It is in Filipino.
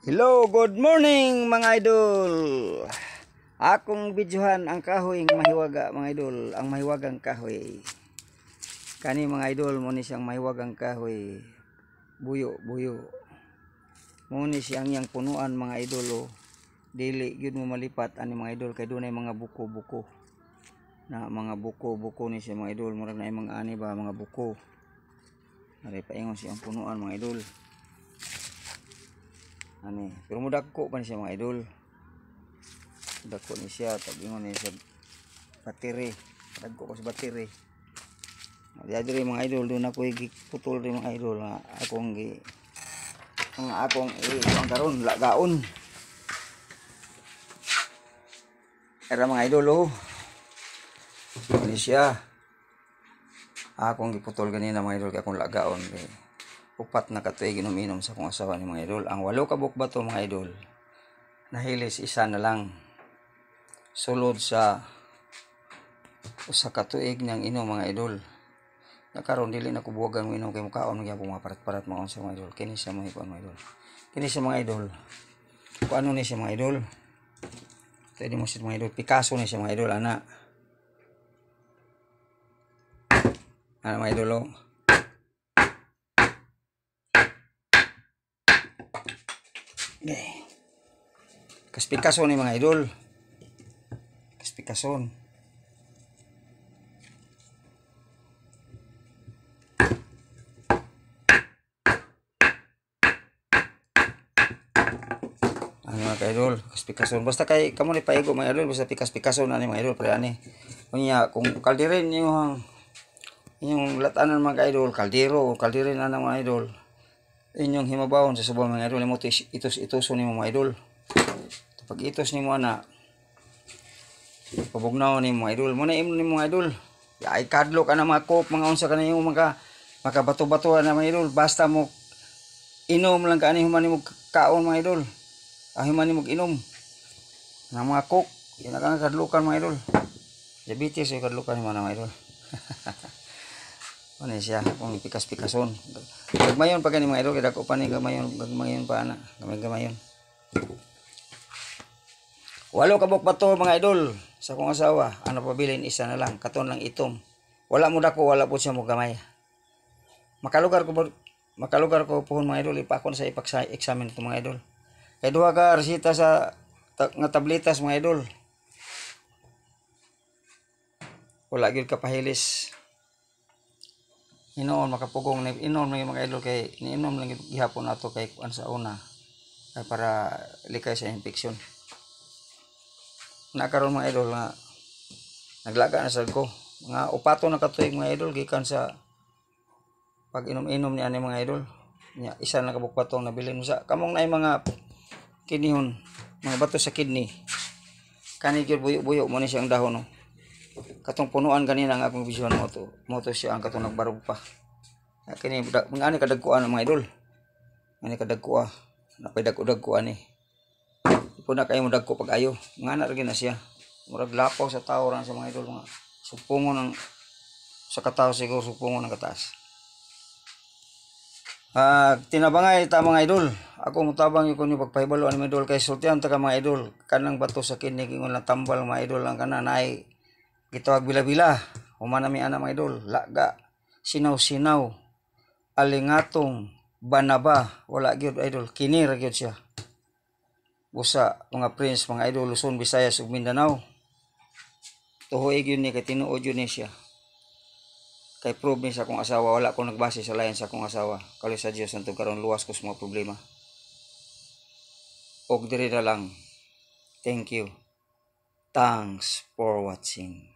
Hello, good morning mga idol. Akong videohan ang kahoy ng mahiwaga mga idol, ang mahiwagang kahoy. Kani mga idol mo ni siyang mahiwagang kahoy. Buyo. Mo ni siyang yang punuan mga idol. Dili gyud mo malipat ani mga idol kay dunay mga buko-buko. Na mga buko ni siya mga idol, murag na mga ani ba mga buko. Ari paingon siyang punuan mga idol. Ani, pero mudagko pa ni siya mga idol. Dagko ni siya, tagingon ni siya battery. Dagko ko sa battery. Diya diri mga idol, doon ako putol rin mga idol nga akong ang karon lagaon. Era mga idol oh. Ni siya. Akong giputol ganina mga idol kay akong lagaon kay upat na katuig inom-inom sa akong asawa ni mga idol. Ang 8 ka bukbato mga idol, nahilis isa na lang. Sulod sa usa ka tuig nang inom mga idol. Nakaron dili na ko buwagan mo inom kay mukaon gyapon mga parat-parat mga unsa mga idol. Kini siya mga idol. Kini siya mga idol. Kung ano ni siya mga idol? Pwede mo siya mga idol. Picasso ni siya mga idol ana. Ana mga idol oh. Kaspikason ni mga idol. Kaspikason. Ano mga idol, kaspikason. Basta kay kamo ni paigo mga idol, basta pikas-pikason na ni mga idol pre ani. Kunya kung kaldirin inyong latanan mga idol, kaldirin na mga idol. Inyong himabawon sa subong mga idol, imo itos-itoson nimo mga idol. Pag itos nimo ana, pabugnaw nimo mga idol, muna imo nimo mga idol. Ay kadlo ka na mga kop, mga unsa ka na yung makabato-bato na mga idol, basta mo inom lang ka ani human nimo kaon mga idol. Human nimo inom. Ng mga kok, yan ang kadlukan mga idol. Diabetes ay kadlukan ni mga idol. Ano siya, kung pikas-pikason. Gagmayon pa gani mga idol, kaya ko pa ni gagmayon pa ana, gamay-gamayon. 8 ka bukbato mga idol sa akong asawa, ano pabilin isa na lang, katon lang itom. Wala mo dako, wala po siya mo gamay. Makalugar ko po mga idol, ipakon sa ipaksa-examine ito mga idol. Kay duha ka resita sa nga tabletas mga idol. Wala gyud ka pahilis. Inoon makapugong inom na yung mga idol kay niinom lang gihapon nato kay kuan sa una kay para likay sa infeksyon. Nakaroon mga idol nga naglaga na sad ko. Mga upato na katuig mga idol gikan sa pag inom-inom ni ani mga idol. Nya isa na kabukpatong nabilin mo sa kamong nay mga kinihon, mga bato sa kidney. Kani gyud buyo-buyo mo ni siyang dahon no. Katong punuan ganina ang akong vision mo to siya ang katong nagbarog pa. Kini ngani kadagkuan mga idol. Ngani kadagkuan. Napay dagko-dagkuan ni. Ipo na kayo mo dagko pag ayo. Ngana ra na siya. Murag lapaw sa tao ran sa mga idol mga supungon ng sa katawo siguro supungon ng kataas. Tinabangay ta mga idol. Ako mutabang yung kunyo pagpahibalo ani mga idol kay sultihan ta ka mga idol. Kanang bato sa kidney kingon lang tambal mga idol ang kana nay gitawag bila-bila. Human nami ana mga idol, laga, sinaw-sinaw, alingatong, banaba, wala gyud idol, kini ra gyud siya. Busa mga prince, mga idol Luzon, Visayas ug Mindanao. Tuhoy gyud ni kay tinuod gyud ni siya. Kay prove ni sa akong asawa, wala ko nagbase sa layan sa akong asawa. Kali sa Dios antong karon luwas ko sa mga problema. Og diri na lang. Thank you. Thanks for watching.